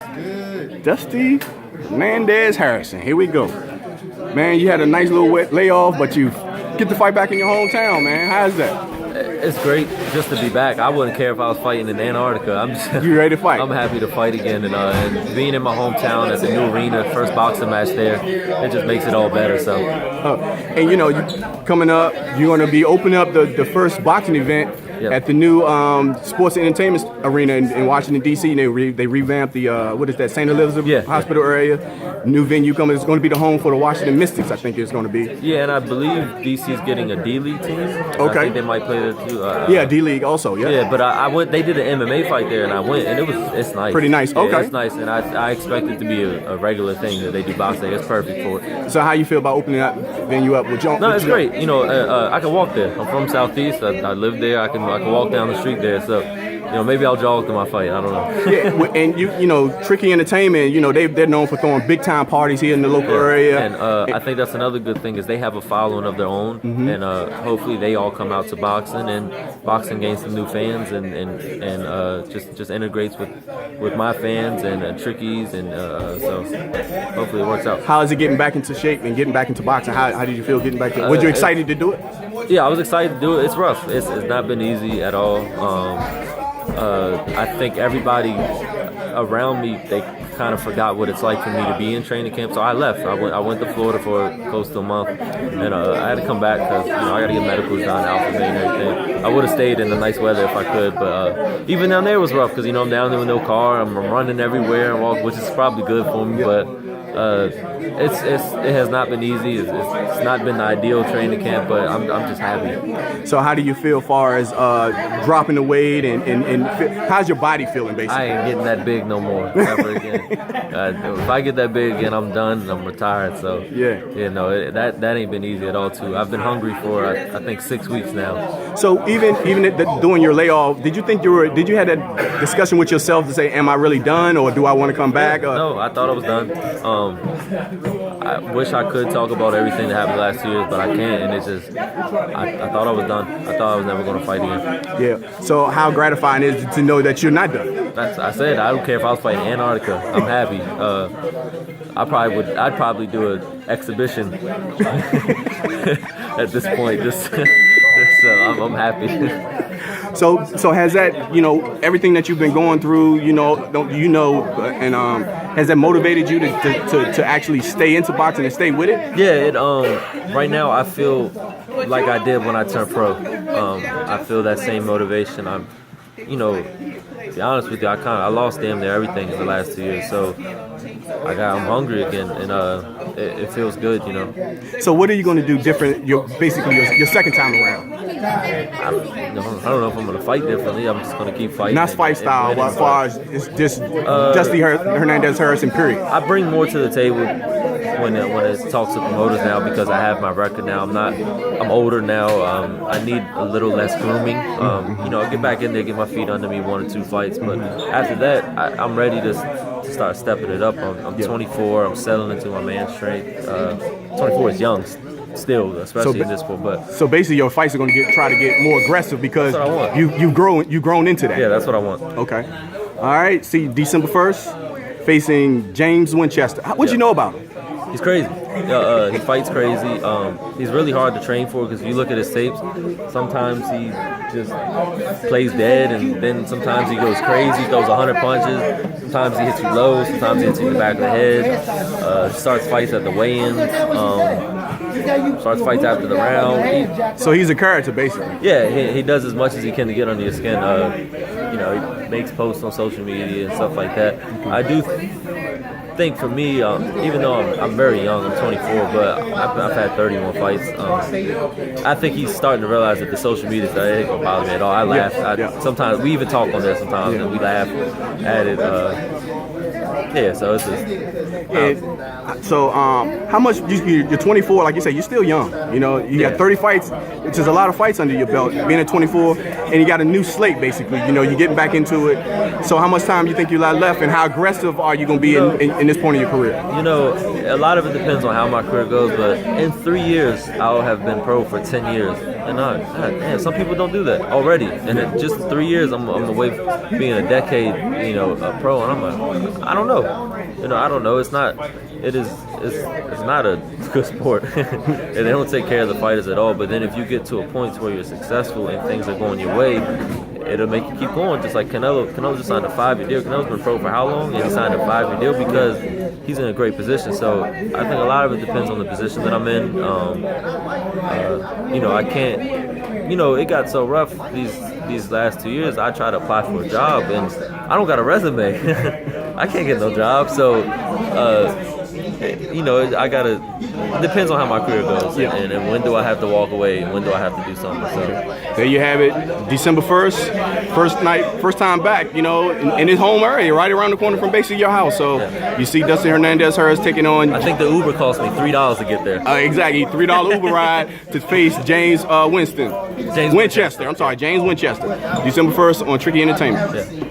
Dusty Hernandez-Harrison. Here we go. Man, you had a nice little wet layoff, but you get to fight back in your hometown, man. How's that? It's great just to be back. I wouldn't care if I was fighting in Antarctica. You ready to fight? I'm happy to fight again, and being in my hometown at the new arena, first boxing match there, it just makes it all better. So, and you know, coming up, you're going to be opening up the first boxing event. Yep. At the new sports and entertainment arena in Washington, D.C. They revamped the, what is that, St. Elizabeth Hospital area. New venue coming. It's going to be the home for the Washington Mystics, I think it's going to be. Yeah, and I believe D.C.'s getting a D-League team. Okay. I think they might play that too. Yeah, D-League also, yeah. Yeah, but I went, they did an MMA fight there, and I went, and it's nice. Pretty nice, okay. Yeah, it's nice, and I expect it to be a regular thing that they do boxing. It's perfect for it. So how you feel about opening that venue up with John? No, it's great. You know, I can walk there. I'm from Southeast. I live there. I can walk down the street there, so you know, maybe I'll jog to my fight. I don't know. Yeah, and you know, Tricky Entertainment, you know, they're known for throwing big time parties here in the local area. And I think that's another good thing is they have a following of their own, and hopefully they all come out to boxing, and boxing gains some new fans, and just integrates with my fans and Tricky's, and so hopefully it works out. How is it getting back into shape and getting back into boxing? How did you feel getting back to? Was you excited to do it? Yeah, I was excited to do it. It's rough. It's not been easy at all. I think everybody around me, they kind of forgot what it's like for me to be in training camp, so I left. I went to Florida for close to a month, and I had to come back because I got to get medicals done, alpha and everything. I would have stayed in the nice weather if I could, but even down there was rough because I'm down there with no car. I'm running everywhere, which is probably good for me, but it has not been easy. It's not been the ideal training camp, but I'm just happy. So how do you feel far as dropping the weight and how's your body feeling basically? I ain't getting that big no more ever again. If I get that big again, I'm done and I'm retired. So no, that ain't been easy at all too. I've been hungry for I think 6 weeks now. So even during your layoff, did you have that discussion with yourself to say, am I really done or do I want to come back? No, I thought I was done. I wish I could talk about everything that happened the last 2 years, but I can't, and it's just I thought I was done. I thought I was never going to fight again. Yeah. So how gratifying is it to know that you're not done? I said I don't care if I was fighting Antarctica. I'm happy. I'd probably do an exhibition at this point. I'm happy. So has that, everything that you've been going through, and has that motivated you to actually stay into boxing and stay with it? Yeah, right now I feel like I did when I turned pro. I feel that same motivation. To be honest with you, I lost damn near everything in the last 2 years, so I'm hungry again, and it feels good, So what are you going to do different? Your second time around. I don't know if I'm going to fight differently. I'm just going to keep fighting. Not fight style, but as far as it's just Dusty Hernandez-Harrison, period. I bring more to the table when it talks to promoters now because I have my record now. I'm older now. I need a little less grooming. I'll get back in there, get my feet under me 1 or 2 fights, but after that, I'm ready to start stepping it up. I'm 24. I'm settling into my man strength. 24 is young still, especially in this sport. But so basically, your fights are going to try to get more aggressive because you've grown into that. Yeah, that's what I want. Okay. All right. See, December 1st, facing James Winchester. What you know about him? He's crazy. He fights crazy. He's really hard to train for because if you look at his tapes, sometimes he just plays dead, and then sometimes he goes crazy, throws 100 punches. Sometimes he hits you low, sometimes he hits you in the back of the head. Starts fights at the weigh-ins. Starts fights after the round. So he's a character, basically. Yeah, he does as much as he can to get under your skin. He makes posts on social media and stuff like that. I do think for me, even though I'm very young, I'm 24, but I've had 31 fights. I think he's starting to realize that the social media stuff ain't gonna bother me at all. I laugh. Sometimes we even talk on there sometimes, and we laugh at it. So it's just. How much? You're 24, like you said, you're still young. You got 30 fights, which is a lot of fights under your belt. Being at 24, and you got a new slate basically. You're getting back into it. So how much time do you think you got left, and how aggressive are you going to be in this point of your career? A lot of it depends on how my career goes, but in 3 years, I'll have been pro for 10 years. And God, man, some people don't do that already. And in just 3 years, I'm away from being a decade, a pro. And I'm like, I don't know. I don't know. It's not a good sport. And they don't take care of the fighters at all. But then if you get to a point where you're successful and things are going your way, it'll make you keep going. Just like Canelo. Canelo just signed a 5-year deal. Canelo's been pro for how long? And he signed a 5-year deal because he's in a great position. So I think a lot of it depends on the position that I'm in. I can't. It got so rough these last 2 years. I try to apply for a job and I don't got a resume. I can't get no job. So. I gotta. It depends on how my career goes, and when do I have to walk away, and when do I have to do something. So there you have it, December 1st, first time back. In his home area, right around the corner from basically your house. So you see Dusty Hernandez-Harrison taking on. I think the Uber cost me $3 to get there. Exactly, $3 Uber ride to face James Winchester. I'm sorry, James Winchester. December 1st on Tricky Entertainment. Yeah.